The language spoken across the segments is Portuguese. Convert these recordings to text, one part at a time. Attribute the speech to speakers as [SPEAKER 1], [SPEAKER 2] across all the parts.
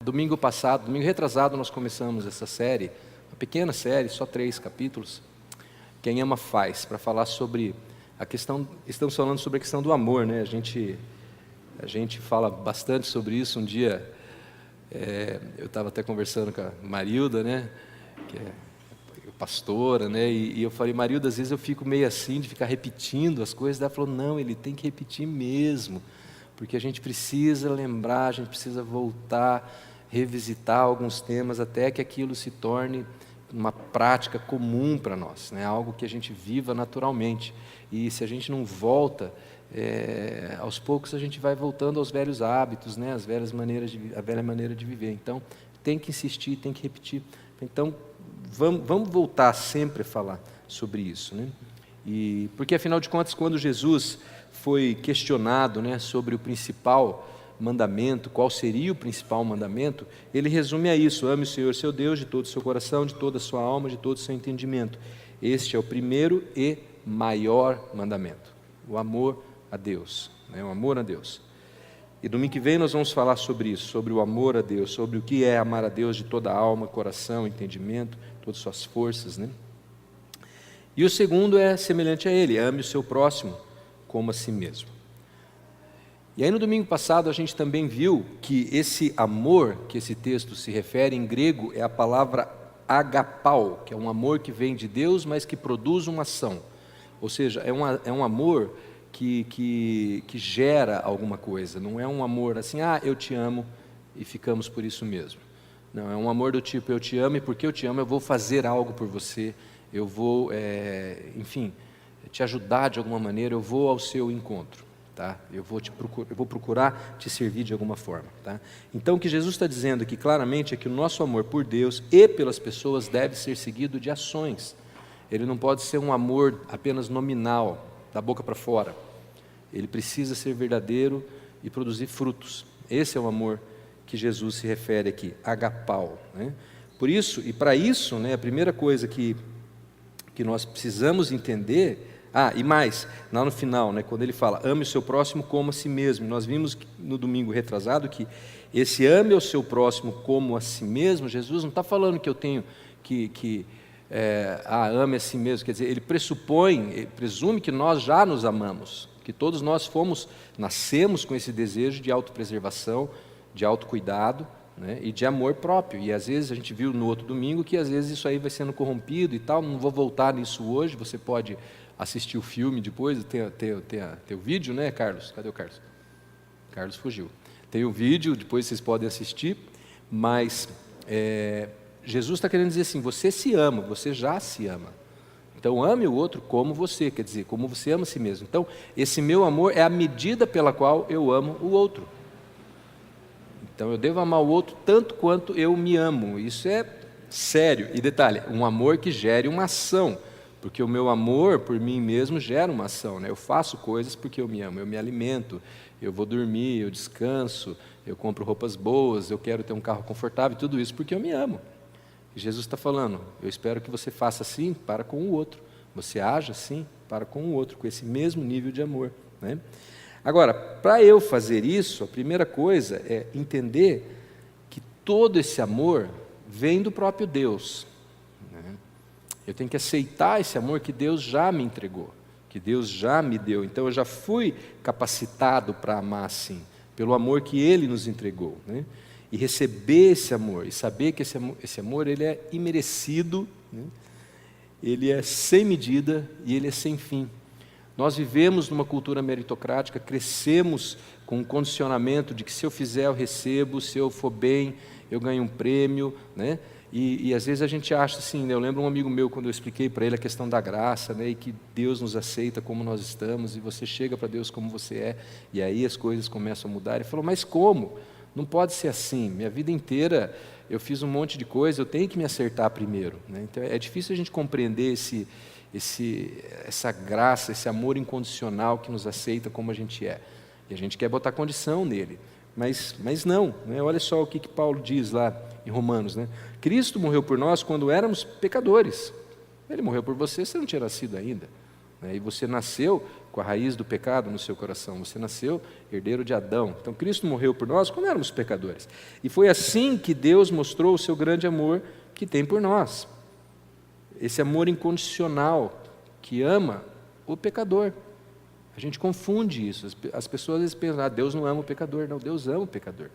[SPEAKER 1] Domingo passado, domingo retrasado, nós começamos essa série, uma pequena série, só 3 capítulos, Quem Ama Faz, para falar sobre a questão, estamos falando sobre a questão do amor, né? A gente fala bastante sobre isso. Um dia, eu estava até conversando com a Marilda, né? Que é pastora, né? E eu falei, Marilda, às vezes eu fico meio assim, de ficar repetindo as coisas. Ela falou, não, ele tem que repetir mesmo, porque a gente precisa lembrar, a gente precisa voltar, revisitar alguns temas, até que aquilo se torne uma prática comum para nós, né? Algo que a gente viva naturalmente. E se a gente não volta, aos poucos a gente vai voltando aos velhos hábitos, né? A velha maneira de viver. Então, tem que insistir, tem que repetir. Então, vamos voltar sempre a falar sobre isso, né? Porque, afinal de contas, quando Jesus foi questionado, né, sobre o principal mandamento, qual seria o principal mandamento, ele resume a isso: ame o Senhor seu Deus de todo o seu coração, de toda a sua alma, de todo o seu entendimento. Este é o primeiro e maior mandamento, o amor a Deus, né, o amor a Deus. E domingo que vem nós vamos falar sobre isso, sobre o amor a Deus, sobre o que é amar a Deus de toda a alma, coração, entendimento, todas as suas forças, né? E o segundo é semelhante a ele: ame o seu próximo como a si mesmo. E aí no domingo passado a gente também viu que esse amor que esse texto se refere em grego é a palavra agapau, que é um amor que vem de Deus, mas que produz uma ação. Ou seja, é um amor que gera alguma coisa. Não é um amor assim, eu te amo e ficamos por isso mesmo. Não, é um amor do tipo, eu te amo e porque eu te amo eu vou fazer algo por você, eu vou, enfim, te ajudar de alguma maneira, eu vou ao seu encontro, tá? Eu vou procurar te servir de alguma forma, tá? Então, o que Jesus está dizendo aqui claramente é que o nosso amor por Deus e pelas pessoas deve ser seguido de ações. Ele não pode ser um amor apenas nominal, da boca para fora. Ele precisa ser verdadeiro e produzir frutos. Esse é o amor que Jesus se refere aqui, agapau, né? Por isso, e para isso, né, a primeira coisa que nós precisamos entender. E mais, lá no final, né, quando ele fala, ame o seu próximo como a si mesmo, nós vimos no domingo retrasado que esse ame o seu próximo como a si mesmo, Jesus não está falando que eu tenho ame a si mesmo, quer dizer, ele presume que nós já nos amamos, que todos nós nascemos com esse desejo de autopreservação, de autocuidado, né, e de amor próprio. E às vezes a gente viu no outro domingo que às vezes isso aí vai sendo corrompido e tal. Não vou voltar nisso hoje, você pode assistir o filme depois, tem o vídeo, né, Carlos? Cadê o Carlos? Carlos fugiu. Tem o vídeo, depois vocês podem assistir, mas Jesus está querendo dizer assim, você se ama, você já se ama. Então ame o outro como você, quer dizer, como você ama a si mesmo. Então esse meu amor é a medida pela qual eu amo o outro. Então eu devo amar o outro tanto quanto eu me amo. Isso é sério. E detalhe, um amor que gere uma ação, porque o meu amor por mim mesmo gera uma ação, né? Eu faço coisas porque eu me amo, eu me alimento, eu vou dormir, eu descanso, eu compro roupas boas, eu quero ter um carro confortável, tudo isso porque eu me amo. E Jesus está falando, eu espero que você faça assim para com o outro, você haja assim para com o outro, com esse mesmo nível de amor, né? Agora, para eu fazer isso, a primeira coisa é entender que todo esse amor vem do próprio Deus, né? Eu tenho que aceitar esse amor que Deus já me entregou, que Deus já me deu. Então eu já fui capacitado para amar assim, pelo amor que Ele nos entregou, né? E receber esse amor, e saber que esse amor ele é imerecido, né? Ele é sem medida e ele é sem fim. Nós vivemos numa cultura meritocrática, crescemos com um condicionamento de que se eu fizer eu recebo, se eu for bem eu ganho um prêmio, né? E às vezes a gente acha assim, né? Eu lembro um amigo meu quando eu expliquei para ele a questão da graça, né? E que Deus nos aceita como nós estamos, e você chega para Deus como você é, e aí as coisas começam a mudar. Ele falou, mas como? Não pode ser assim, minha vida inteira eu fiz um monte de coisa, eu tenho que me acertar primeiro, né? Então é difícil a gente compreender essa graça, esse amor incondicional que nos aceita como a gente é. E a gente quer botar condição nele, mas não, né? Olha só o que Paulo diz lá em Romanos, né? Cristo morreu por nós quando éramos pecadores. Ele morreu por você, você não tinha nascido ainda, né? E você nasceu com a raiz do pecado no seu coração. Você nasceu herdeiro de Adão. Então Cristo morreu por nós quando éramos pecadores. E foi assim que Deus mostrou o seu grande amor que tem por nós. Esse amor incondicional que ama o pecador. A gente confunde isso. As pessoas às vezes pensam, Deus não ama o pecador. Não, Deus ama o pecador.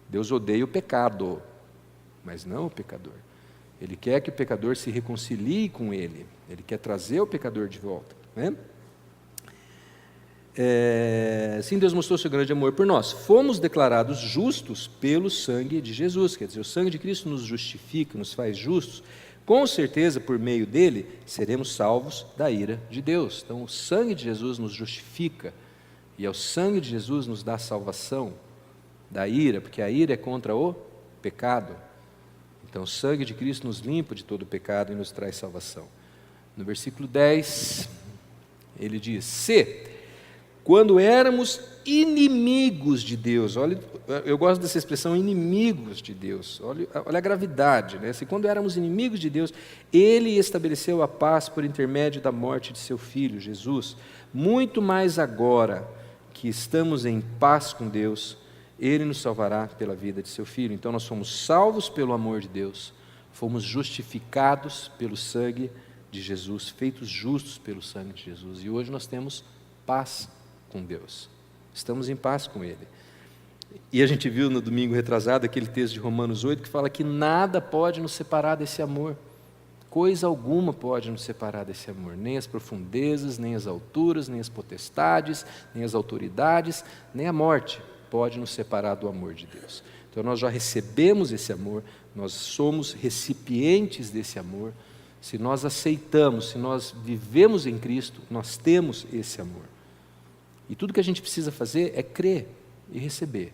[SPEAKER 1] Deus odeia o pecado, mas não o pecador. Ele quer que o pecador se reconcilie com Ele. Ele quer trazer o pecador de volta. Né? Sim, Deus mostrou seu grande amor por nós. Fomos declarados justos pelo sangue de Jesus. Quer dizer, o sangue de Cristo nos justifica, nos faz justos. Com certeza, por meio dele, seremos salvos da ira de Deus. Então, o sangue de Jesus nos justifica. E é o sangue de Jesus nos dá salvação da ira, porque a ira é contra o pecado. Então, o sangue de Cristo nos limpa de todo o pecado e nos traz salvação. No versículo 10, ele diz: se, quando éramos inimigos de Deus, olha, eu gosto dessa expressão, inimigos de Deus, olha a gravidade, né? Se quando éramos inimigos de Deus, Ele estabeleceu a paz por intermédio da morte de seu Filho, Jesus, muito mais agora que estamos em paz com Deus, Ele nos salvará pela vida de seu Filho. Então nós fomos salvos pelo amor de Deus, fomos justificados pelo sangue de Jesus, feitos justos pelo sangue de Jesus, e hoje nós temos paz com Deus, estamos em paz com Ele. E a gente viu no domingo retrasado aquele texto de Romanos 8 que fala que nada pode nos separar desse amor, coisa alguma pode nos separar desse amor, nem as profundezas, nem as alturas, nem as potestades, nem as autoridades, nem a morte pode nos separar do amor de Deus. Então nós já recebemos esse amor, nós somos recipientes desse amor. Se nós aceitamos, se nós vivemos em Cristo, nós temos esse amor. E tudo que a gente precisa fazer é crer e receber.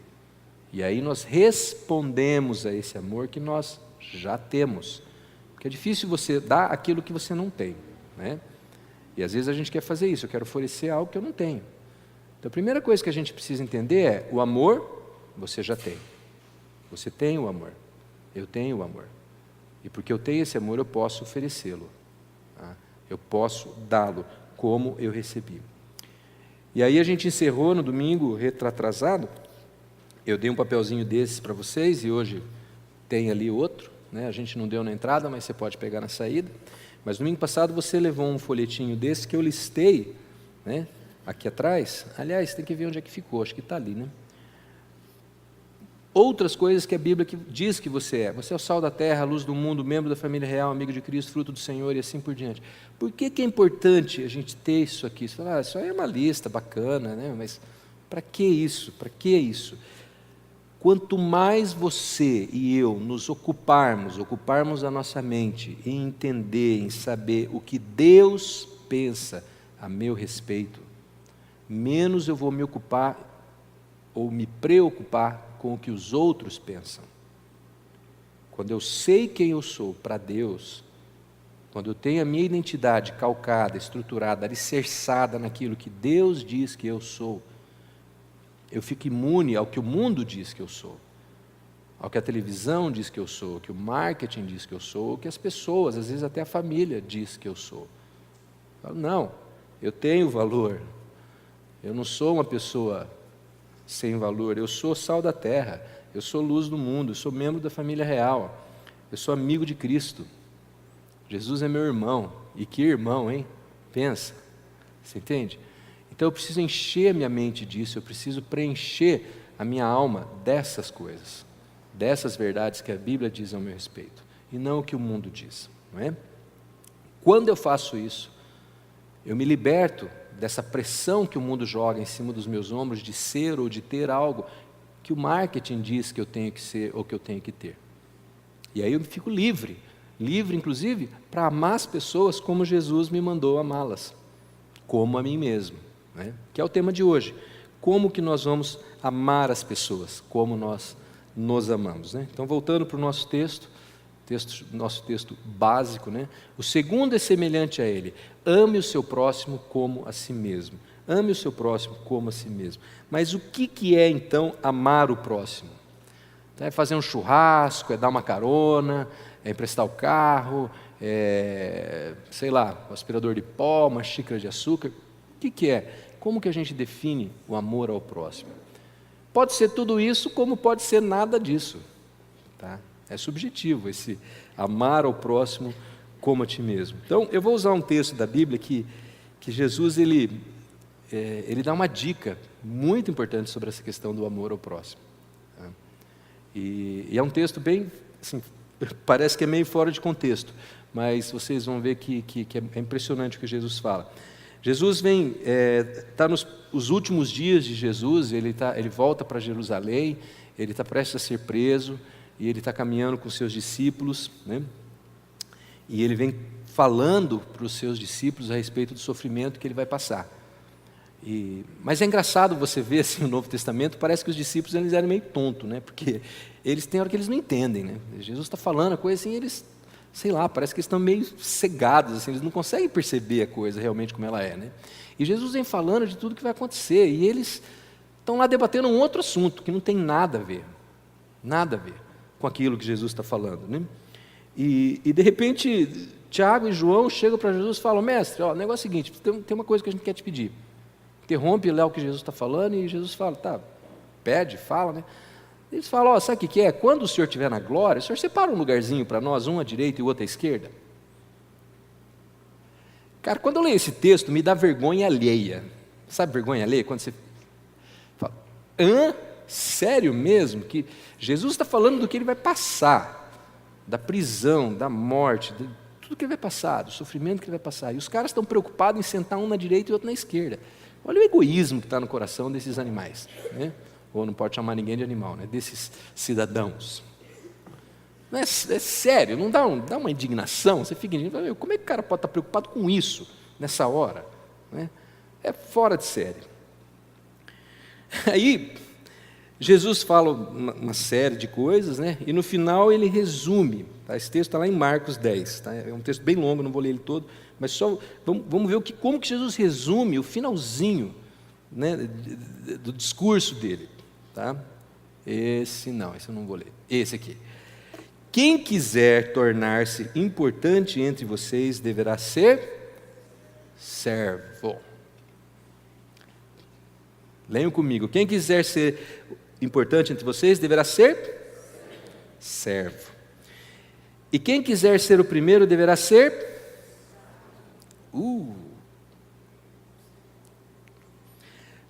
[SPEAKER 1] E aí nós respondemos a esse amor que nós já temos. Porque é difícil você dar aquilo que você não tem, né? E às vezes a gente quer fazer isso, eu quero oferecer algo que eu não tenho. Então a primeira coisa que a gente precisa entender é, o amor você já tem. Você tem o amor, eu tenho o amor. E porque eu tenho esse amor eu posso oferecê-lo, tá? Eu posso dá-lo como eu recebi. E aí a gente encerrou no domingo retrasado, eu dei um papelzinho desses para vocês e hoje tem ali outro, né? A gente não deu na entrada, mas você pode pegar na saída. Mas domingo passado você levou um folhetinho desse que eu listei, né? Aqui atrás. Aliás, tem que ver onde é que ficou, acho que está ali, né? Outras coisas que a Bíblia diz que você é. Você é o sal da terra, a luz do mundo, membro da família real, amigo de Cristo, fruto do Senhor e assim por diante. Por que é importante a gente ter isso aqui? Você fala, isso aí é uma lista bacana, né? Mas para que isso? Para que isso? Quanto mais você e eu nos ocuparmos a nossa mente em entender, em saber o que Deus pensa a meu respeito, menos eu vou me ocupar ou me preocupar com o que os outros pensam. Quando eu sei quem eu sou para Deus, quando eu tenho a minha identidade calcada, estruturada, alicerçada naquilo que Deus diz que eu sou, eu fico imune ao que o mundo diz que eu sou, ao que a televisão diz que eu sou, ao que o marketing diz que eu sou, ao que as pessoas, às vezes até a família diz que eu sou. Eu falo, não, eu tenho valor, eu não sou uma pessoa sem valor, eu sou sal da terra, eu sou luz do mundo, eu sou membro da família real, eu sou amigo de Cristo, Jesus é meu irmão, e que irmão, hein? Pensa, você entende? Então eu preciso encher a minha mente disso, eu preciso preencher a minha alma dessas coisas, dessas verdades que a Bíblia diz ao meu respeito, e não o que o mundo diz, não é? Quando eu faço isso, eu me liberto dessa pressão que o mundo joga em cima dos meus ombros de ser ou de ter algo que o marketing diz que eu tenho que ser ou que eu tenho que ter. E aí eu fico livre inclusive para amar as pessoas como Jesus me mandou amá-las, como a mim mesmo, né? Que é o tema de hoje. Como que nós vamos amar as pessoas, como nós nos amamos, né? Então voltando para o nosso nosso texto básico, né? O segundo é semelhante a ele: ame o seu próximo como a si mesmo. Ame o seu próximo como a si mesmo. Mas o que é então amar o próximo? É fazer um churrasco, é dar uma carona, é emprestar o carro, sei lá, um aspirador de pó, uma xícara de açúcar. O que é? como que a gente define o amor ao próximo? Pode ser tudo isso, como pode ser nada disso. Tá? É subjetivo esse amar ao próximo como a ti mesmo. Então, eu vou usar um texto da Bíblia que Jesus ele dá uma dica muito importante sobre essa questão do amor ao próximo. Tá? E é um texto bem, assim, parece que é meio fora de contexto, mas vocês vão ver que é impressionante o que Jesus fala. Jesus está nos últimos dias de Jesus, ele volta para Jerusalém, ele está prestes a ser preso, e ele está caminhando com os seus discípulos, né? E ele vem falando para os seus discípulos a respeito do sofrimento que ele vai passar. Mas é engraçado você ver assim, o Novo Testamento, parece que os discípulos eles eram meio tontos, né? Porque eles têm hora que eles não entendem, né? Jesus está falando a coisa assim, eles, sei lá, parece que eles estão meio cegados, assim, eles não conseguem perceber a coisa realmente como ela é, né? E Jesus vem falando de tudo que vai acontecer, e eles estão lá debatendo um outro assunto, que não tem nada a ver com aquilo que Jesus está falando, né? E de repente, Tiago e João chegam para Jesus e falam: mestre, o negócio é o seguinte, tem uma coisa que a gente quer te pedir. Interrompe lá o que Jesus está falando, e Jesus fala: tá, pede, fala, né? Eles falam: sabe o que é? Quando o Senhor estiver na glória, o Senhor separa um lugarzinho para nós, um à direita e o outro à esquerda. Cara, quando eu leio esse texto, me dá vergonha alheia. Sabe vergonha alheia? Quando você fala: sério mesmo? Que Jesus está falando do que ele vai passar, da prisão, da morte, de tudo que ele vai passar, do sofrimento que ele vai passar. E os caras estão preocupados em sentar um na direita e outro na esquerda. Olha o egoísmo que está no coração desses animais, né? Ou não pode chamar ninguém de animal, né? Desses cidadãos. Não é sério, não dá uma indignação? Você fica indignado, como é que o cara pode estar preocupado com isso, nessa hora? Né? É fora de série. Aí, Jesus fala uma série de coisas, né? E no final ele resume. Tá? Esse texto está lá em Marcos 10. Tá? É um texto bem longo, não vou ler ele todo, mas só vamos ver como que Jesus resume o finalzinho, né, do discurso dele. Tá? Esse eu não vou ler. Esse aqui. Quem quiser tornar-se importante entre vocês deverá ser servo. Leiam comigo. Quem quiser ser importante entre vocês deverá ser servo. E quem quiser ser o primeiro deverá ser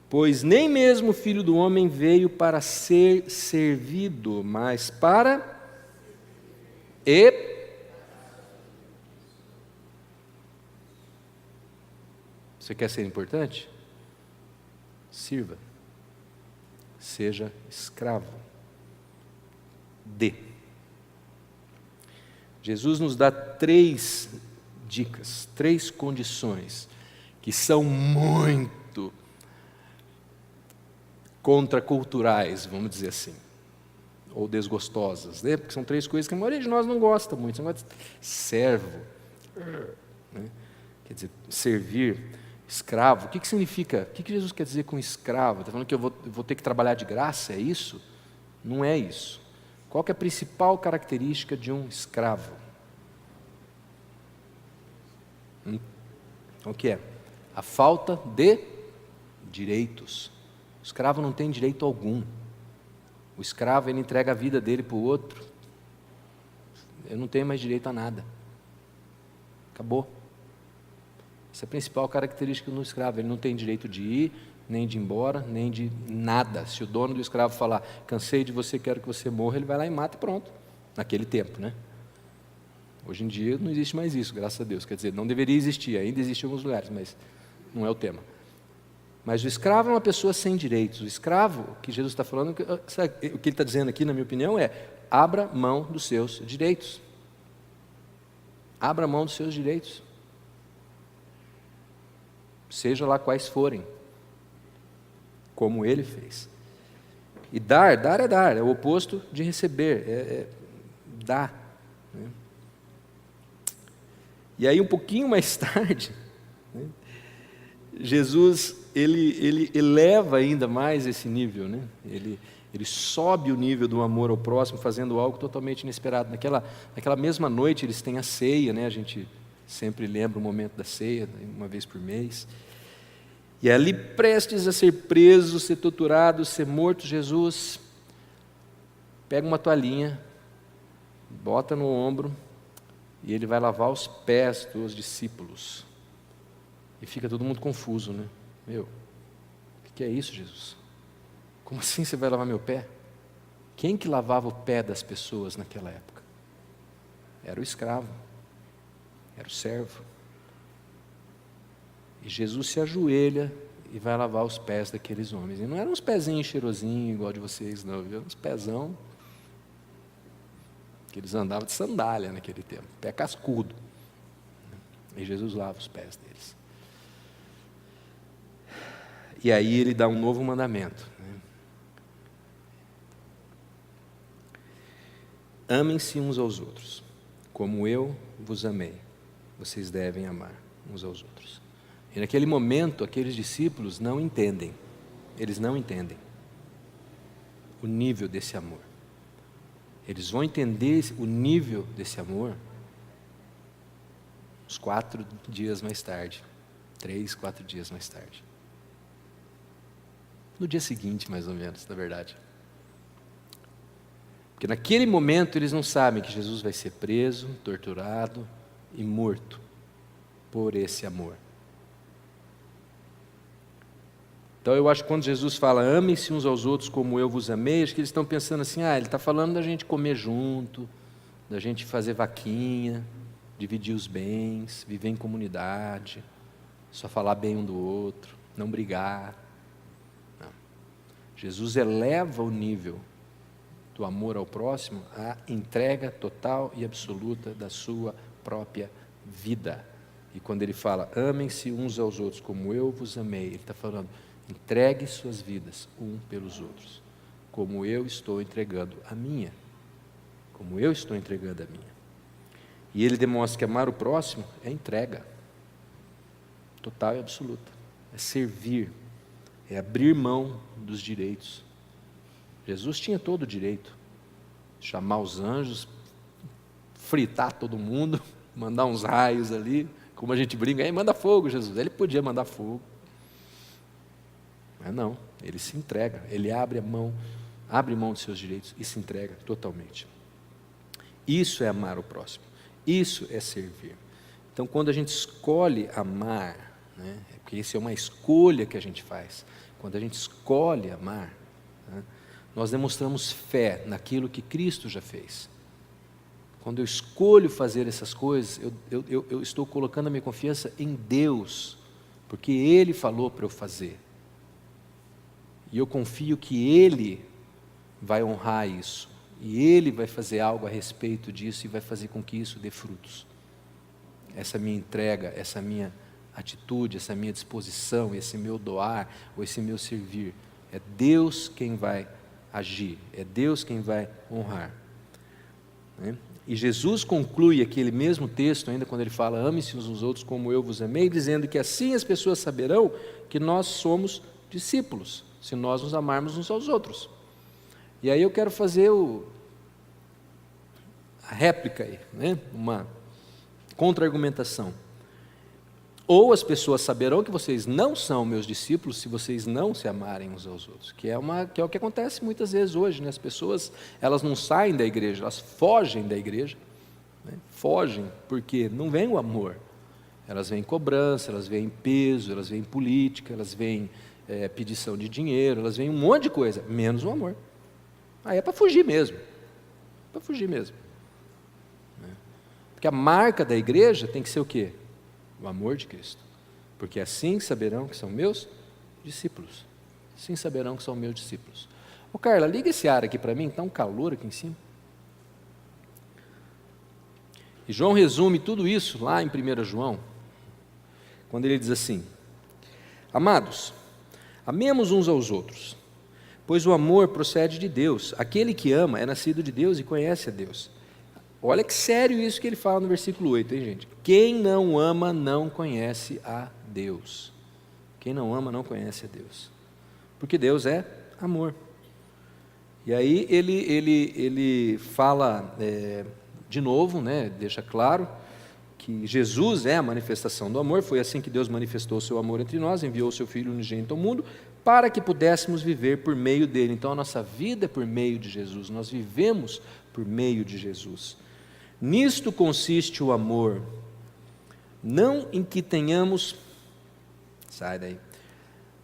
[SPEAKER 1] pois nem mesmo o Filho do Homem veio para ser servido, mas para Você quer ser importante? Sirva. Seja escravo. Dê. Jesus nos dá 3 dicas, 3 condições que são muito contraculturais, vamos dizer assim, ou desgostosas, né? Porque são 3 coisas que a maioria de nós não gosta muito. Você não gosta de servo, né? Quer dizer, servir, escravo. O que significa? O que Jesus quer dizer com escravo? Está falando que eu vou ter que trabalhar de graça? É isso? Não é isso. Qual que é a principal característica de um escravo? O que é? A falta de direitos. O escravo não tem direito algum. O escravo, ele entrega a vida dele para o outro. Eu não tenho mais direito a nada. Acabou. Essa é a principal característica do escravo. Ele não tem direito de ir, nem de ir embora, nem de nada. Se o dono do escravo falar: cansei de você, quero que você morra, ele vai lá e mata e pronto. Naquele tempo, né? Hoje em dia não existe mais isso, graças a Deus. Quer dizer, não deveria existir, ainda existe em alguns lugares, mas não é o tema. Mas o escravo é uma pessoa sem direitos. O escravo, que Jesus está falando, sabe, o que ele está dizendo aqui, na minha opinião, é: abra mão dos seus direitos. Abra mão dos seus direitos. Seja lá quais forem, como ele fez. E dar é dar, é o oposto de receber, é dar. Né? E aí, um pouquinho mais tarde, né, Jesus ele eleva ainda mais esse nível, né? Ele sobe o nível do amor ao próximo, fazendo algo totalmente inesperado. Naquela mesma noite eles têm a ceia, né? A gente sempre lembra o momento da ceia, uma vez por mês. E ali, prestes a ser preso, ser torturado, ser morto, Jesus pega uma toalhinha, bota no ombro, e ele vai lavar os pés dos discípulos. E fica todo mundo confuso, né? Meu, o que é isso, Jesus? Como assim você vai lavar meu pé? Quem que lavava o pé das pessoas naquela época? Era o escravo, era o servo. E Jesus se ajoelha e vai lavar os pés daqueles homens. E não eram uns pezinhos cheirosinhos igual de vocês, não. Eram uns pezão que eles andavam de sandália naquele tempo, pé cascudo. E Jesus lava os pés deles. E aí ele dá um novo mandamento. Amem-se uns aos outros, como eu vos amei. Vocês devem amar uns aos outros. E naquele momento, aqueles discípulos não entendem. Eles não entendem o nível desse amor. Eles vão entender o nível desse amor uns 4 dias mais tarde. 3, 4 dias mais tarde. No dia seguinte, mais ou menos, na verdade. Porque naquele momento eles não sabem que Jesus vai ser preso, torturado e morto por esse amor. Então eu acho que quando Jesus fala, amem-se uns aos outros como eu vos amei, acho que eles estão pensando assim, ele está falando da gente comer junto, da gente fazer vaquinha, dividir os bens, viver em comunidade, só falar bem um do outro, não brigar. Não. Jesus eleva o nível do amor ao próximo à entrega total e absoluta da sua própria vida. E quando ele fala, amem-se uns aos outros como eu vos amei, ele está falando, entregue suas vidas um pelos outros, como eu estou entregando a minha, como eu estou entregando a minha. E ele demonstra que amar o próximo é entrega, total e absoluta, é servir, é abrir mão dos direitos. Jesus tinha todo o direito, chamar os anjos, fritar todo mundo, mandar uns raios ali, como a gente brinca, manda fogo, Jesus. Ele podia mandar fogo. Mas não, ele se entrega, ele abre mão de seus direitos e se entrega totalmente. Isso é amar o próximo, isso é servir. Então, quando a gente escolhe amar, porque isso é uma escolha que a gente faz, quando a gente escolhe amar, nós demonstramos fé naquilo que Cristo já fez. Quando eu escolho fazer essas coisas, eu estou colocando a minha confiança em Deus, porque Ele falou para eu fazer. E eu confio que Ele vai honrar isso, e Ele vai fazer algo a respeito disso, e vai fazer com que isso dê frutos. Essa minha entrega, essa minha atitude, essa minha disposição, esse meu doar, ou esse meu servir, é Deus quem vai agir, é Deus quem vai honrar. E Jesus conclui aquele mesmo texto, ainda quando ele fala, ame-se uns aos outros como eu vos amei, dizendo que assim as pessoas saberão que nós somos discípulos, se nós nos amarmos uns aos outros. E aí eu quero fazer a réplica aí, uma contra-argumentação. Ou as pessoas saberão que vocês não são meus discípulos se vocês não se amarem uns aos outros, que é o que acontece muitas vezes hoje, As pessoas, elas não saem da igreja, elas fogem da igreja, fogem porque não vem o amor, elas vêm cobrança, elas vêm peso, elas vêm política, elas vêm pedição de dinheiro, elas vêm um monte de coisa, menos o amor. Aí é para fugir mesmo, porque a marca da igreja tem que ser o quê? O amor de Cristo, porque assim saberão que são meus discípulos, assim saberão que são meus discípulos. Ô Carla, liga esse ar aqui para mim, está um calor aqui em cima. E João resume tudo isso lá em 1 João, quando ele diz assim, amados, amemos uns aos outros, pois o amor procede de Deus, aquele que ama é nascido de Deus e conhece a Deus. Olha que sério isso que ele fala no versículo 8, hein, gente? Quem não ama não conhece a Deus. Quem não ama não conhece a Deus. Porque Deus é amor. E aí ele fala de novo, deixa claro, que Jesus é a manifestação do amor, foi assim que Deus manifestou o seu amor entre nós, enviou o seu Filho unigênito ao mundo, para que pudéssemos viver por meio dele. Então a nossa vida é por meio de Jesus, nós vivemos por meio de Jesus. Nisto consiste o amor, não em que tenhamos, sai daí,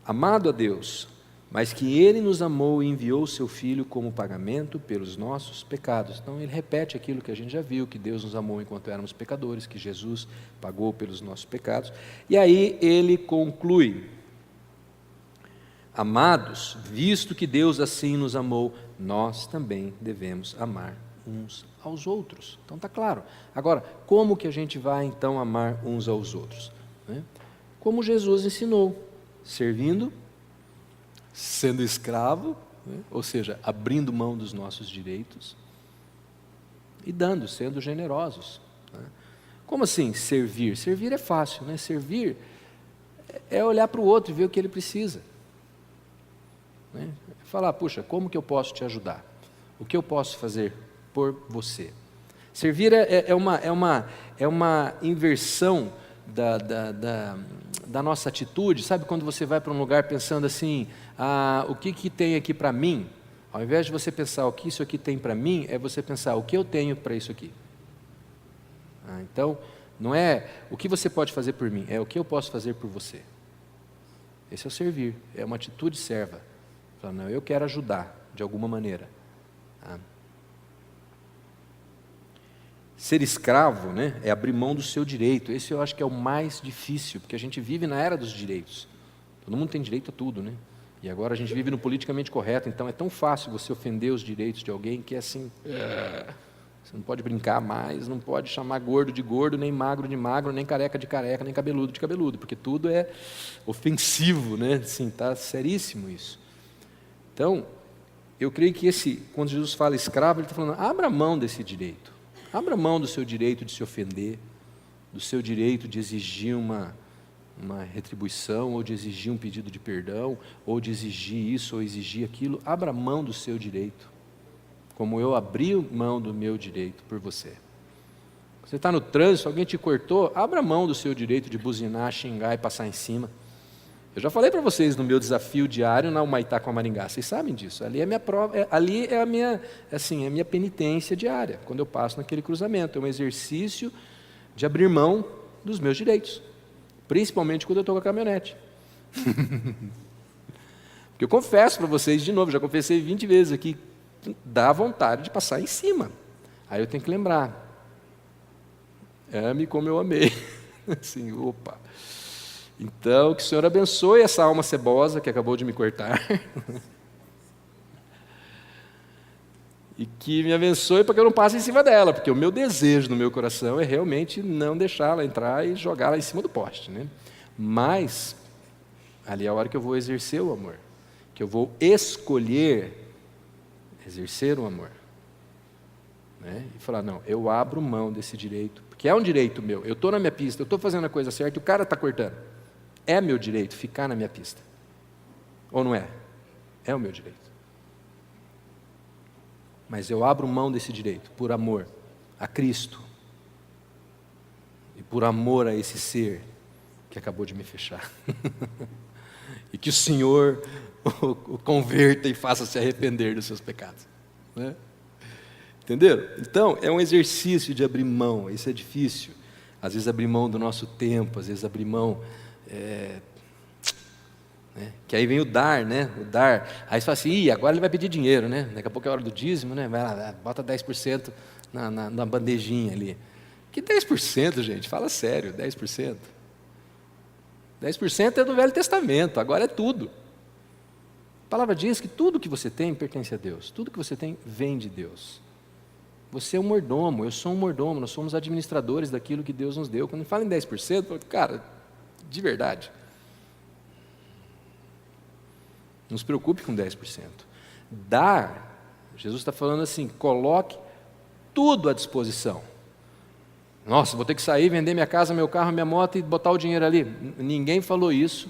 [SPEAKER 1] amado a Deus, mas que Ele nos amou e enviou o seu Filho como pagamento pelos nossos pecados. Então ele repete aquilo que a gente já viu, que Deus nos amou enquanto éramos pecadores, que Jesus pagou pelos nossos pecados. E aí ele conclui: amados, visto que Deus assim nos amou, nós também devemos amar uns aos outros. Então está claro. Agora, como que a gente vai então amar uns aos outros? Como Jesus ensinou, servindo, sendo escravo, ou seja, abrindo mão dos nossos direitos, e dando, sendo generosos. Como assim servir? Servir é fácil, né? Servir é olhar para o outro e ver o que ele precisa. Falar, puxa, como que eu posso te ajudar? O que eu posso fazer por você? Servir é uma inversão da nossa atitude. Sabe quando você vai para um lugar pensando assim, o que tem aqui para mim? Ao invés de você pensar o que isso aqui tem para mim, é você pensar o que eu tenho para isso aqui. Então, não é o que você pode fazer por mim, é o que eu posso fazer por você. Esse é o servir, é uma atitude serva. Falar, não, eu quero ajudar de alguma maneira. Ser escravo, né, é abrir mão do seu direito. Esse eu acho que é o mais difícil, porque a gente vive na era dos direitos. Todo mundo tem direito a tudo, né? E agora a gente vive no politicamente correto, então é tão fácil você ofender os direitos de alguém que é assim, você não pode brincar mais, não pode chamar gordo de gordo, nem magro de magro, nem careca de careca, nem cabeludo de cabeludo, porque tudo é ofensivo, né? Assim, está seríssimo isso. Então, eu creio que quando Jesus fala escravo, ele está falando, abra mão desse direito. Abra mão do seu direito de se ofender, do seu direito de exigir uma retribuição, ou de exigir um pedido de perdão, ou de exigir isso, ou exigir aquilo. Abra mão do seu direito, como eu abri mão do meu direito por você. Você está no trânsito, alguém te cortou, abra mão do seu direito de buzinar, xingar e passar em cima. Eu já falei para vocês no meu desafio diário na Humaitá com a Maringá, vocês sabem disso. Ali é a minha prova, ali é a minha penitência diária, quando eu passo naquele cruzamento. É um exercício de abrir mão dos meus direitos, principalmente quando eu estou com a caminhonete. Porque eu confesso para vocês de novo, já confessei 20 vezes aqui, dá vontade de passar em cima. Aí eu tenho que lembrar, ame como eu amei. Assim, opa. Então, que o Senhor abençoe essa alma cebosa que acabou de me cortar. E que me abençoe para que eu não passe em cima dela, porque o meu desejo no meu coração é realmente não deixá-la entrar e jogá-la em cima do poste, né? Mas, ali é a hora que eu vou exercer o amor, que eu vou escolher exercer o amor. Né? E falar, não, eu abro mão desse direito, porque é um direito meu, eu estou na minha pista, eu estou fazendo a coisa certa e o cara está cortando. É meu direito ficar na minha pista. Ou não é? É o meu direito. Mas eu abro mão desse direito por amor a Cristo e por amor a esse ser que acabou de me fechar. E que o Senhor o converta e faça se arrepender dos seus pecados. Né? Entenderam? Então, é um exercício de abrir mão. Isso é difícil. Às vezes abrir mão do nosso tempo, às vezes abrir mão... que aí vem o dar, né? O dar. Aí você fala assim, agora ele vai pedir dinheiro, né? Daqui a pouco é a hora do dízimo, né? Vai lá, bota 10% na bandejinha ali. Que 10%, gente? Fala sério, 10%. 10% é do Velho Testamento, agora é tudo. A palavra diz que tudo que você tem pertence a Deus. Tudo que você tem vem de Deus. Você é um mordomo, eu sou um mordomo, nós somos administradores daquilo que Deus nos deu. Quando fala em 10%, eu falo, cara, de verdade. Não se preocupe com 10%. Dar, Jesus está falando assim, coloque tudo à disposição. Nossa, vou ter que sair, vender minha casa, meu carro, minha moto e botar o dinheiro ali. Ninguém falou isso,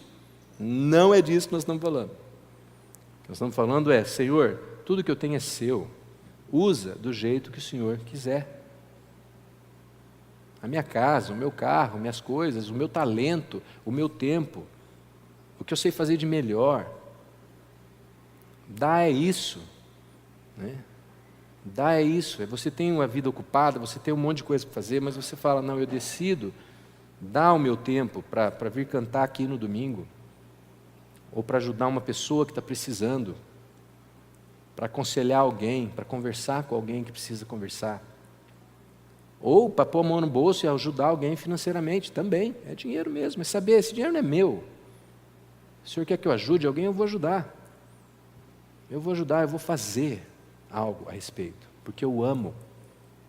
[SPEAKER 1] não é disso que nós estamos falando. O que nós estamos falando é, Senhor, tudo que eu tenho é seu, usa do jeito que o Senhor quiser. a minha casa, o meu carro, minhas coisas, o meu talento, o meu tempo, o que eu sei fazer de melhor. Dar é isso, né? Dar é isso, você tem uma vida ocupada, você tem um monte de coisa para fazer, mas você fala, não, eu decido dar o meu tempo para vir cantar aqui no domingo, ou para ajudar uma pessoa que está precisando, para aconselhar alguém, para conversar com alguém que precisa conversar, ou para pôr a mão no bolso e ajudar alguém financeiramente, também, é dinheiro mesmo, é saber, esse dinheiro não é meu, o senhor quer que eu ajude alguém, eu vou ajudar, eu vou fazer algo a respeito, porque eu amo,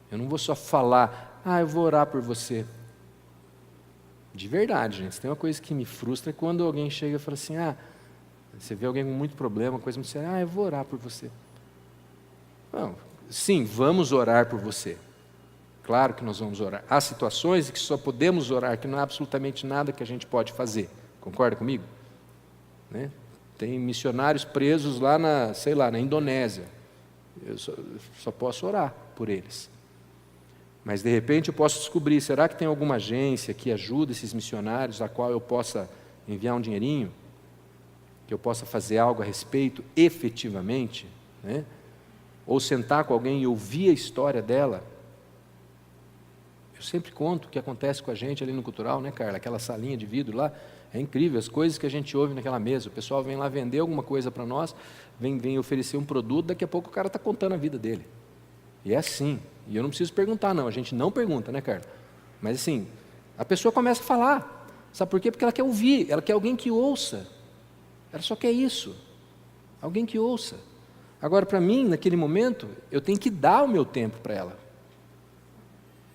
[SPEAKER 1] eu não vou só falar, eu vou orar por você. De verdade, gente, se tem uma coisa que me frustra é quando alguém chega e fala assim, você vê alguém com muito problema, coisa muito séria, eu vou orar por você. Não, sim, vamos orar por você. Claro que nós vamos orar. Há situações em que só podemos orar, que não há absolutamente nada que a gente pode fazer. Concorda comigo? Né? Tem missionários presos lá na Indonésia. Eu só posso orar por eles. Mas, de repente, eu posso descobrir, será que tem alguma agência que ajuda esses missionários, a qual eu possa enviar um dinheirinho? Que eu possa fazer algo a respeito, efetivamente? Né? Ou sentar com alguém e ouvir a história dela? Eu sempre conto o que acontece com a gente ali no cultural, né, Carla? Aquela salinha de vidro lá, é incrível, as coisas que a gente ouve naquela mesa. O pessoal vem lá vender alguma coisa para nós, vem oferecer um produto, daqui a pouco o cara está contando a vida dele. E é assim. E eu não preciso perguntar, não. A gente não pergunta, né, Carla? Mas assim, a pessoa começa a falar. Sabe por quê? Porque ela quer ouvir, ela quer alguém que ouça. Ela só quer isso. Alguém que ouça. Agora, para mim, naquele momento, eu tenho que dar o meu tempo para ela.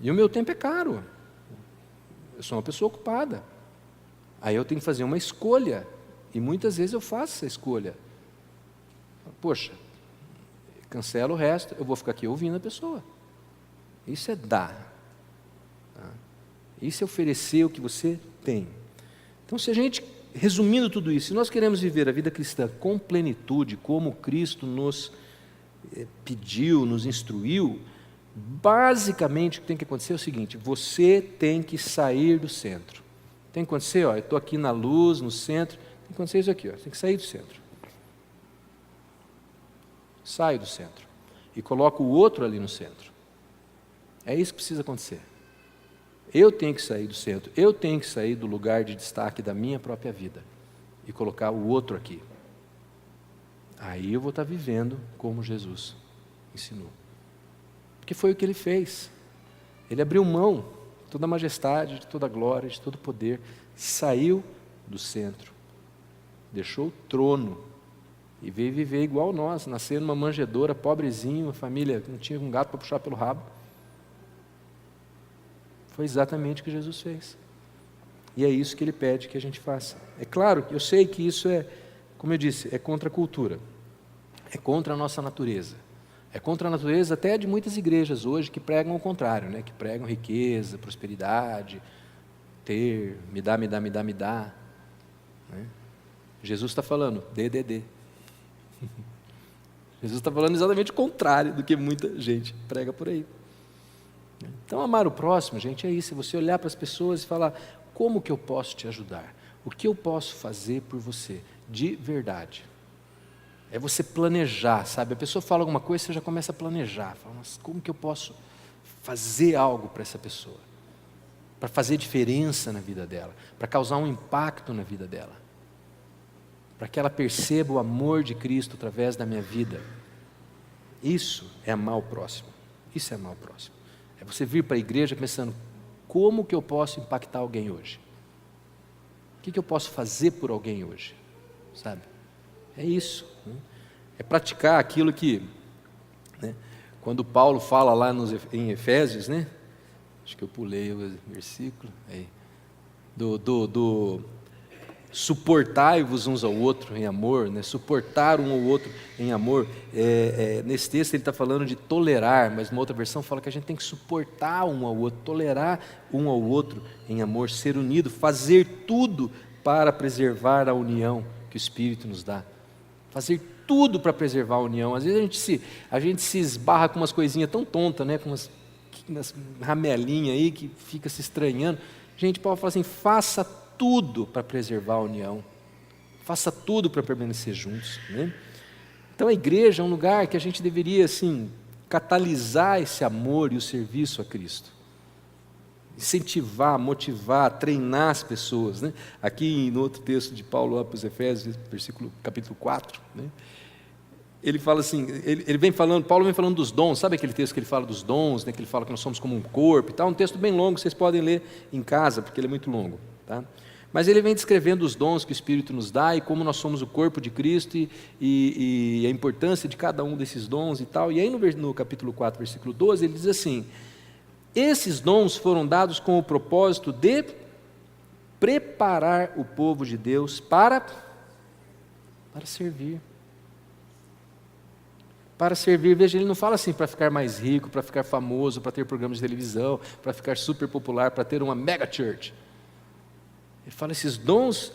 [SPEAKER 1] E o meu tempo é caro. Eu sou uma pessoa ocupada. Aí eu tenho que fazer uma escolha. E muitas vezes eu faço essa escolha. Poxa, cancela o resto, eu vou ficar aqui ouvindo a pessoa. Isso é dar. Tá? Isso é oferecer o que você tem. Então, se a gente, resumindo tudo isso, se nós queremos viver a vida cristã com plenitude, como Cristo nos pediu, nos instruiu, basicamente o que tem que acontecer é o seguinte, você tem que sair do centro. Tem que acontecer, eu estou aqui na luz, no centro, tem que acontecer isso aqui, tem que sair do centro. Saio do centro e coloco o outro ali no centro. É isso que precisa acontecer. Eu tenho que sair do centro, eu tenho que sair do lugar de destaque da minha própria vida e colocar o outro aqui. Aí eu vou estar vivendo como Jesus ensinou. Porque foi o que ele fez. Ele abriu mão de toda a majestade, de toda a glória, de todo o poder, saiu do centro, deixou o trono e veio viver igual nós, nascer numa manjedoura, pobrezinho, uma família que não tinha um gato para puxar pelo rabo. Foi exatamente o que Jesus fez. E é isso que ele pede que a gente faça. É claro, eu sei que isso é, como eu disse, é contra a cultura, é contra a nossa natureza. É contra a natureza até de muitas igrejas hoje que pregam o contrário, né? Que pregam riqueza, prosperidade, ter, me dá, me dá, me dá, me dá. Né? Jesus está falando, dê. Jesus está falando exatamente o contrário do que muita gente prega por aí. Então, amar o próximo, gente, é isso, é você olhar para as pessoas e falar, como que eu posso te ajudar? O que eu posso fazer por você? De verdade. É você planejar, sabe? A pessoa fala alguma coisa, você já começa a planejar. Fala, mas como que eu posso fazer algo para essa pessoa? Para fazer diferença na vida dela, para causar um impacto na vida dela. Para que ela perceba o amor de Cristo através da minha vida. Isso é amar o próximo. Isso é amar o próximo. É você vir para a igreja pensando, como que eu posso impactar alguém hoje? O que eu posso fazer por alguém hoje? Sabe? É isso. Né? É praticar aquilo que, né, quando Paulo fala lá em Efésios, né? Acho que eu pulei o versículo, aí, do suportai-vos uns ao outro em amor, né? Suportar um ao outro em amor. Nesse texto ele está falando de tolerar, mas uma outra versão fala que a gente tem que suportar um ao outro, tolerar um ao outro em amor, ser unido, fazer tudo para preservar a união que o Espírito nos dá. Fazer tudo para preservar a união. Às vezes a gente se esbarra com umas coisinhas tão tontas, né? Com umas nas ramelinhas aí, que fica se estranhando. Gente, Paulo fala assim, faça tudo para preservar a união. Faça tudo para permanecer juntos, né? Então a igreja é um lugar que a gente deveria, assim, catalisar esse amor e o serviço a Cristo. Incentivar, motivar, treinar as pessoas, né? Aqui no outro texto de Paulo, lá para os Efésios, capítulo 4, né? Ele fala assim, Paulo vem falando dos dons, sabe aquele texto que ele fala dos dons, né? Que ele fala que nós somos como um corpo e tal, um texto bem longo, vocês podem ler em casa, porque ele é muito longo, tá? Mas ele vem descrevendo os dons que o Espírito nos dá e como nós somos o corpo de Cristo e a importância de cada um desses dons e tal. E aí no capítulo 4, versículo 12, ele diz assim, esses dons foram dados com o propósito de preparar o povo de Deus para servir. Para servir, veja, ele não fala assim para ficar mais rico, para ficar famoso, para ter programas de televisão, para ficar super popular, para ter uma mega church. Ele fala, esses dons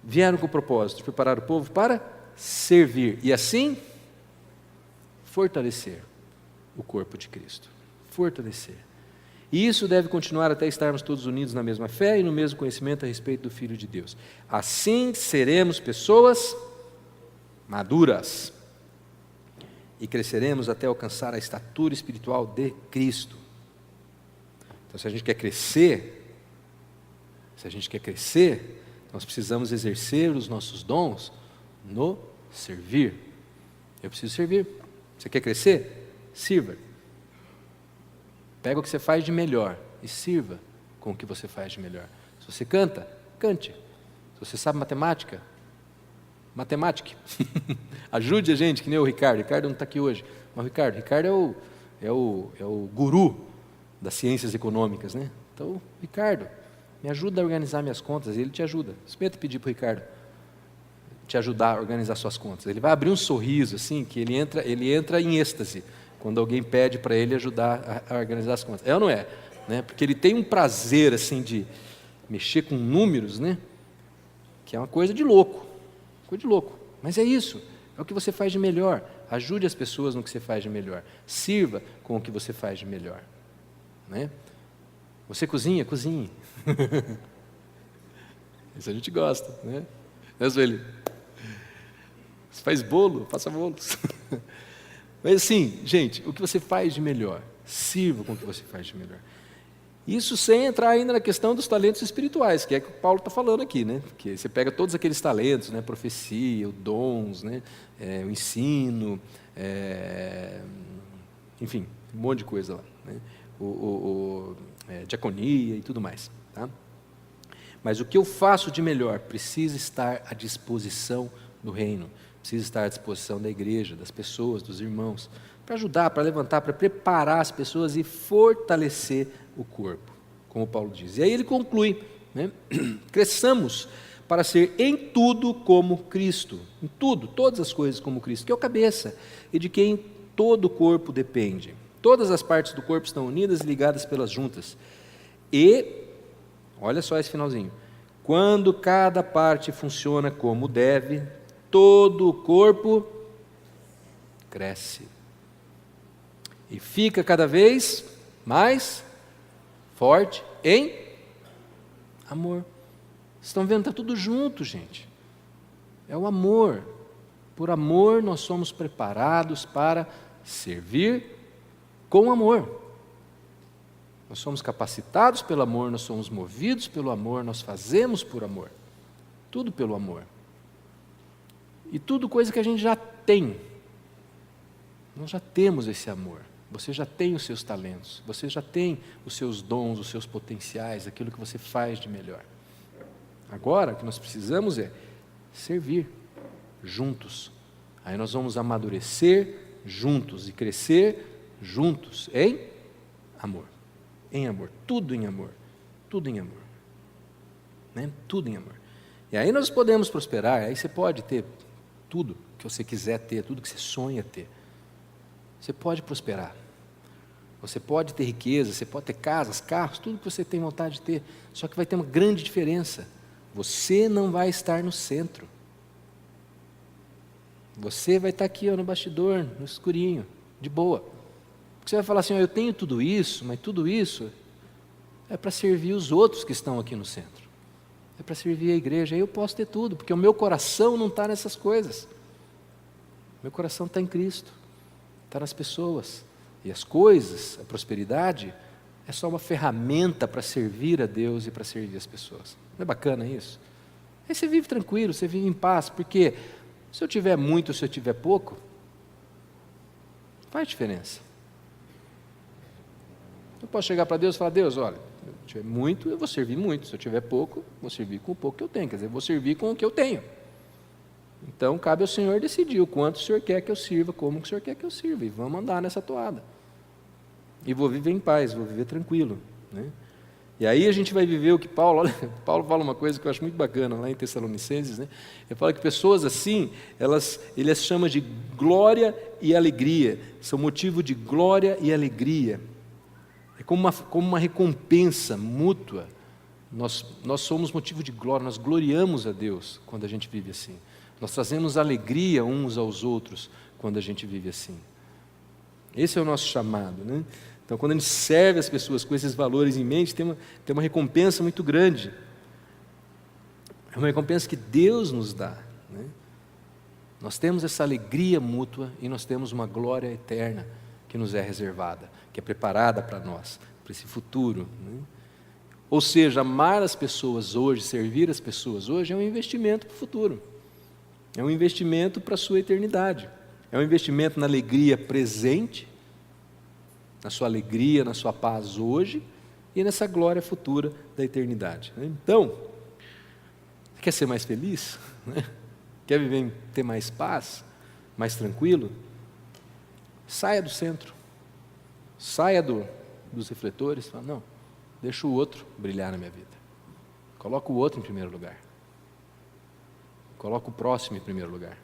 [SPEAKER 1] vieram com o propósito de preparar o povo para servir e assim fortalecer o corpo de Cristo. Fortalecer. E isso deve continuar até estarmos todos unidos na mesma fé e no mesmo conhecimento a respeito do Filho de Deus. Assim seremos pessoas maduras e cresceremos até alcançar a estatura espiritual de Cristo. Então, se a gente quer crescer, nós precisamos exercer os nossos dons no servir. Eu preciso servir. Você quer crescer? Sirva. Pega o que você faz de melhor e sirva com o que você faz de melhor. Se você canta, cante. Se você sabe matemática, matemática. Ajude a gente, que nem o Ricardo. O Ricardo não está aqui hoje. Mas o Ricardo é o guru das ciências econômicas, né? Então, Ricardo, me ajuda a organizar minhas contas. Ele te ajuda. Experimenta pedir para o Ricardo te ajudar a organizar suas contas. Ele vai abrir um sorriso, assim, que ele entra em êxtase, quando alguém pede para ele ajudar a organizar as contas. É ou não é? Né? Porque ele tem um prazer, assim, de mexer com números, né? Que é uma coisa de louco. Coisa de louco. Mas é isso. É o que você faz de melhor. Ajude as pessoas no que você faz de melhor. Sirva com o que você faz de melhor. Né? Você cozinha? Cozinhe. Isso a gente gosta, né? Né, Sueli? Você faz bolo? Faça bolos. Mas assim, gente, o que você faz de melhor, sirva com o que você faz de melhor. Isso sem entrar ainda na questão dos talentos espirituais, que é o que o Paulo está falando aqui, né? Porque você pega todos aqueles talentos, né? Profecia, os dons, né? O ensino, enfim, um monte de coisa lá, né? Diaconia e tudo mais, tá? Mas o que eu faço de melhor precisa estar à disposição do reino, precisa estar à disposição da igreja, das pessoas, dos irmãos, para ajudar, para levantar, para preparar as pessoas e fortalecer o corpo, como Paulo diz. E aí ele conclui, né? Cresçamos para ser em tudo como Cristo, em tudo, todas as coisas como Cristo, que é o cabeça, e de quem todo o corpo depende. Todas as partes do corpo estão unidas e ligadas pelas juntas. E, olha só esse finalzinho, quando cada parte funciona como deve, todo o corpo cresce e fica cada vez mais forte em amor. Vocês estão vendo? Está tudo junto, gente. É o amor. Por amor nós somos preparados para servir com amor. Nós somos capacitados pelo amor, nós somos movidos pelo amor, nós fazemos por amor. Tudo pelo amor. E tudo coisa que a gente já tem. Nós já temos esse amor. Você já tem os seus talentos, você já tem os seus dons, os seus potenciais, aquilo que você faz de melhor. Agora, o que nós precisamos é servir juntos. Aí nós vamos amadurecer juntos e crescer juntos em amor. Em amor, tudo em amor, tudo em amor. Né? Tudo em amor. E aí nós podemos prosperar, aí você pode ter tudo que você quiser ter, tudo que você sonha ter. Você pode prosperar, você pode ter riqueza, você pode ter casas, carros, tudo que você tem vontade de ter, só que vai ter uma grande diferença, você não vai estar no centro, você vai estar aqui no bastidor, no escurinho, de boa, Porque você vai falar assim, eu tenho tudo isso, mas tudo isso é para servir os outros que estão aqui no centro. É para servir a igreja, aí eu posso ter tudo, porque o meu coração não está nessas coisas. Meu coração está em Cristo, está nas pessoas. E as coisas, a prosperidade, é só uma ferramenta para servir a Deus e para servir as pessoas. Não é bacana isso? Aí você vive tranquilo, você vive em paz, porque se eu tiver muito ou se eu tiver pouco, faz diferença. Eu posso chegar para Deus e falar, Deus, olha, se eu tiver muito, eu vou servir muito, se eu tiver pouco, vou servir com o pouco que eu tenho, quer dizer, eu vou servir com o que eu tenho. Então, cabe ao Senhor decidir o quanto o Senhor quer que eu sirva, como o Senhor quer que eu sirva, e vamos andar nessa toada. E vou viver em paz, vou viver tranquilo, né? E aí a gente vai viver o que Paulo, olha, Paulo fala uma coisa que eu acho muito bacana lá em Tessalonicenses, né? Ele fala que pessoas assim, ele as chama de glória e alegria, são motivo de glória e alegria. É como uma recompensa mútua. Nós somos motivo de glória, nós gloriamos a Deus quando a gente vive assim. Nós trazemos alegria uns aos outros quando a gente vive assim. Esse é o nosso chamado, né? Então, quando a gente serve as pessoas com esses valores em mente, tem uma recompensa muito grande. É uma recompensa que Deus nos dá, né? Nós temos essa alegria mútua e nós temos uma glória eterna que nos é reservada, que é preparada para nós, para esse futuro, né? Ou seja, amar as pessoas hoje, servir as pessoas hoje, é um investimento para o futuro. É um investimento para a sua eternidade. É um investimento na alegria presente, na sua alegria, na sua paz hoje e nessa glória futura da eternidade. Então, quer ser mais feliz? Quer viver, ter mais paz, mais tranquilo? Saia do centro, saia dos refletores, fala, não, deixa o outro brilhar na minha vida. Coloca o outro em primeiro lugar. Coloca o próximo em primeiro lugar.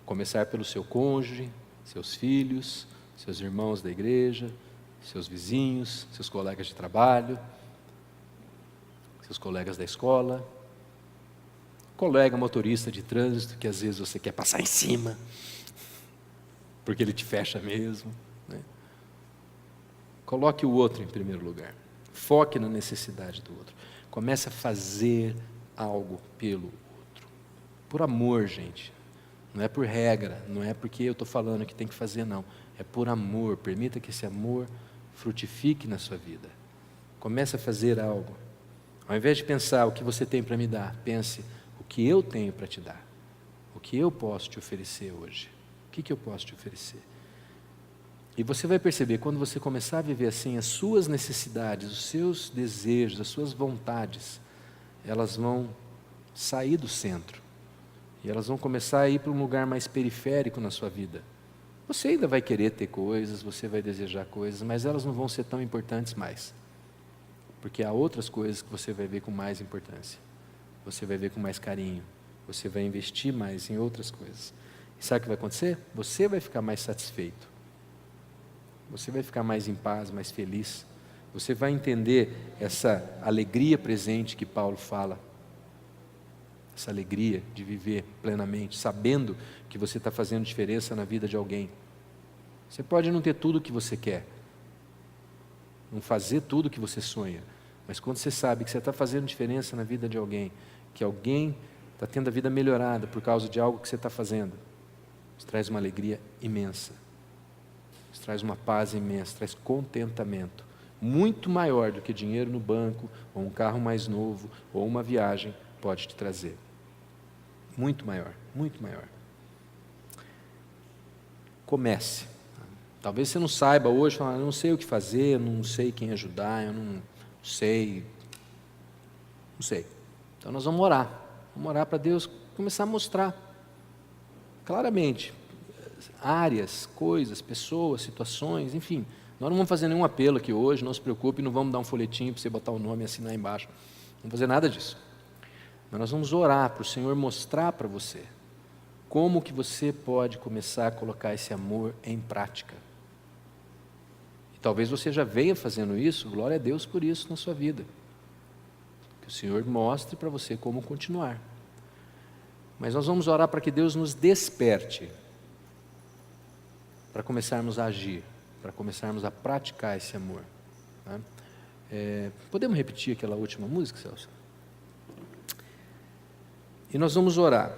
[SPEAKER 1] Começar pelo seu cônjuge, seus filhos, seus irmãos da igreja, seus vizinhos, seus colegas de trabalho, seus colegas da escola, colega motorista de trânsito que às vezes você quer passar em cima, porque ele te fecha mesmo, né? Coloque o outro em primeiro lugar, foque na necessidade do outro, comece a fazer algo pelo outro, por amor, gente. Não é por regra, não é porque eu estou falando que tem que fazer, não. É por amor, permita que esse amor frutifique na sua vida. Comece a fazer algo. Ao invés de pensar o que você tem para me dar, pense o que eu tenho para te dar. O que eu posso te oferecer hoje. O que eu posso te oferecer? E você vai perceber, quando você começar a viver assim, as suas necessidades, os seus desejos, as suas vontades, elas vão sair do centro. E elas vão começar a ir para um lugar mais periférico na sua vida. Você ainda vai querer ter coisas, você vai desejar coisas, mas elas não vão ser tão importantes mais. Porque há outras coisas que você vai ver com mais importância. Você vai ver com mais carinho. Você vai investir mais em outras coisas. E sabe o que vai acontecer? Você vai ficar mais satisfeito. Você vai ficar mais em paz, mais feliz. Você vai entender essa alegria presente que Paulo fala. Essa alegria de viver plenamente, sabendo que você está fazendo diferença na vida de alguém. Você pode não ter tudo o que você quer, não fazer tudo o que você sonha, mas quando você sabe que você está fazendo diferença na vida de alguém, que alguém está tendo a vida melhorada por causa de algo que você está fazendo, isso traz uma alegria imensa, isso traz uma paz imensa, traz contentamento, muito maior do que dinheiro no banco, ou um carro mais novo, ou uma viagem pode te trazer. Muito maior, muito maior. Comece. Talvez você não saiba hoje, eu não sei o que fazer, eu não sei quem ajudar, eu não sei. Não sei. Então nós vamos orar para Deus começar a mostrar claramente áreas, coisas, pessoas, situações, enfim. Nós não vamos fazer nenhum apelo aqui hoje, não se preocupe, não vamos dar um folhetinho para você botar o nome e assinar embaixo. Não vamos fazer nada disso. Mas nós vamos orar para o Senhor mostrar para você como que você pode começar a colocar esse amor em prática. E talvez você já venha fazendo isso, glória a Deus por isso na sua vida. Que o Senhor mostre para você como continuar. Mas nós vamos orar para que Deus nos desperte para começarmos a agir, para começarmos a praticar esse amor. Tá? Podemos repetir aquela última música, Celso? E nós vamos orar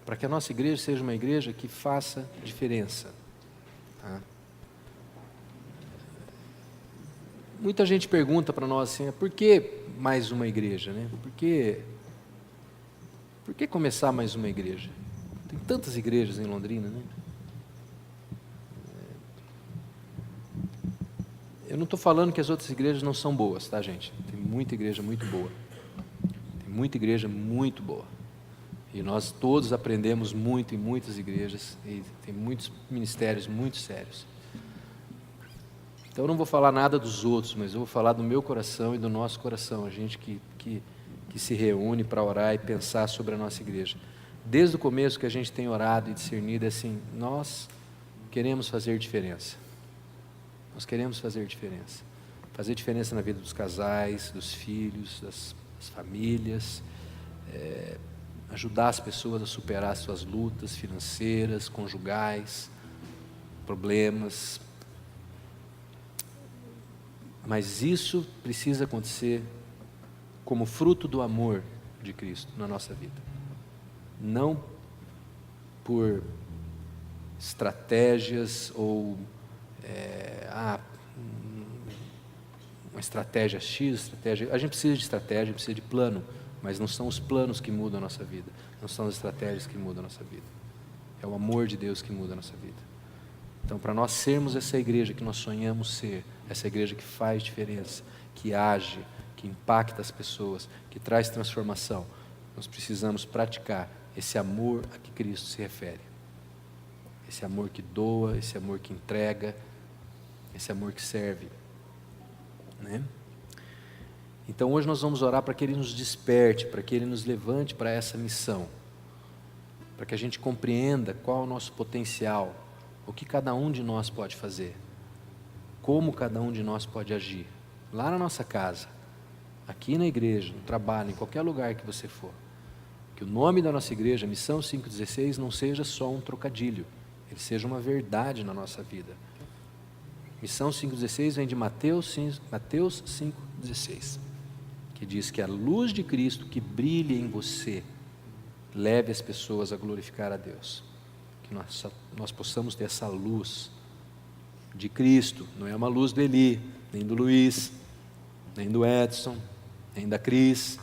[SPEAKER 1] para que a nossa igreja seja uma igreja que faça diferença. Tá? Muita gente pergunta para nós assim, por que mais uma igreja? Né? Por que começar mais uma igreja? Tem tantas igrejas em Londrina, né? Eu não estou falando que as outras igrejas não são boas, tá, gente? Tem muita igreja muito boa. Tem muita igreja muito boa. E nós todos aprendemos muito em muitas igrejas, e tem muitos ministérios muito sérios. Então eu não vou falar nada dos outros, mas eu vou falar do meu coração e do nosso coração, a gente que se reúne para orar e pensar sobre a nossa igreja. Desde o começo que a gente tem orado e discernido, é assim, nós queremos fazer diferença. Nós queremos fazer diferença. Fazer diferença na vida dos casais, dos filhos, das famílias, ajudar as pessoas a superar suas lutas financeiras, conjugais, problemas. Mas isso precisa acontecer como fruto do amor de Cristo na nossa vida. Não por estratégias ou uma estratégia X, a gente precisa de estratégia, precisa de plano, mas não são os planos que mudam a nossa vida, não são as estratégias que mudam a nossa vida, é o amor de Deus que muda a nossa vida. Então, para nós sermos essa igreja que nós sonhamos ser, essa igreja que faz diferença, que age, que impacta as pessoas, que traz transformação, nós precisamos praticar esse amor a que Cristo se refere. Esse amor que doa, esse amor que entrega, esse amor que serve. Né? Então hoje nós vamos orar para que Ele nos desperte, para que Ele nos levante para essa missão, para que a gente compreenda qual é o nosso potencial, o que cada um de nós pode fazer, como cada um de nós pode agir, lá na nossa casa, aqui na igreja, no trabalho, em qualquer lugar que você for. Que o nome da nossa igreja, Missão 516, não seja só um trocadilho, ele seja uma verdade na nossa vida. Missão 516 vem de Mateus 5,16, que diz que a luz de Cristo que brilha em você leve as pessoas a glorificar a Deus. Que nós possamos ter essa luz de Cristo, não é uma luz do Eli, nem do Luiz, nem do Edson, nem da Cris,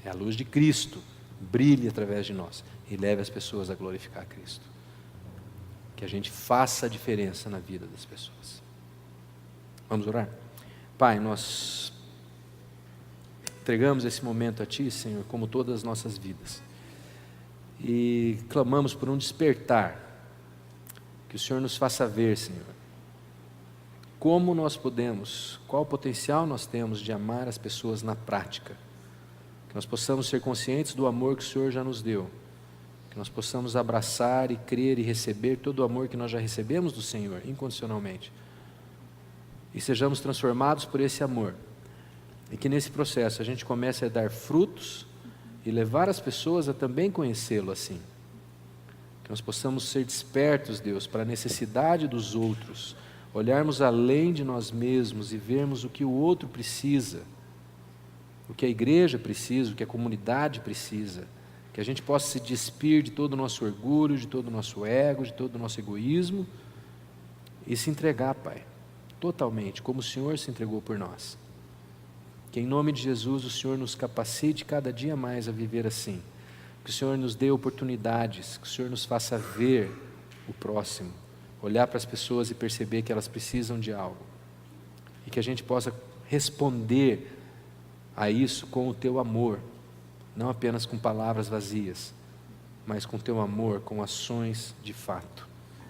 [SPEAKER 1] é a luz de Cristo, brilhe através de nós e leve as pessoas a glorificar a Cristo. Que a gente faça a diferença na vida das pessoas. Vamos orar? Pai, nós entregamos esse momento a Ti, Senhor, como todas as nossas vidas, e clamamos por um despertar, que o Senhor nos faça ver, Senhor, como nós podemos, qual potencial nós temos de amar as pessoas na prática, que nós possamos ser conscientes do amor que o Senhor já nos deu, que nós possamos abraçar e crer e receber todo o amor que nós já recebemos do Senhor, incondicionalmente, e sejamos transformados por esse amor, e que nesse processo a gente comece a dar frutos e levar as pessoas a também conhecê-lo assim, que nós possamos ser despertos, Deus, para a necessidade dos outros, olharmos além de nós mesmos e vermos o que o outro precisa, o que a igreja precisa, o que a comunidade precisa, que a gente possa se despir de todo o nosso orgulho, de todo o nosso ego, de todo o nosso egoísmo e se entregar, Pai, totalmente, como o Senhor se entregou por nós. Que em nome de Jesus o Senhor nos capacite cada dia mais a viver assim, que o Senhor nos dê oportunidades, que o Senhor nos faça ver o próximo, olhar para as pessoas e perceber que elas precisam de algo, e que a gente possa responder a isso com o Teu amor, não apenas com palavras vazias, mas com Teu amor, com ações de fato.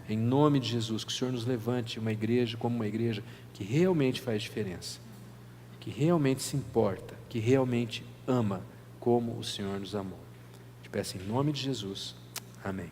[SPEAKER 1] Em nome de Jesus, que o Senhor nos levante uma igreja como uma igreja que realmente faz diferença, que realmente se importa, que realmente ama como o Senhor nos amou. Te peço em nome de Jesus. Amém.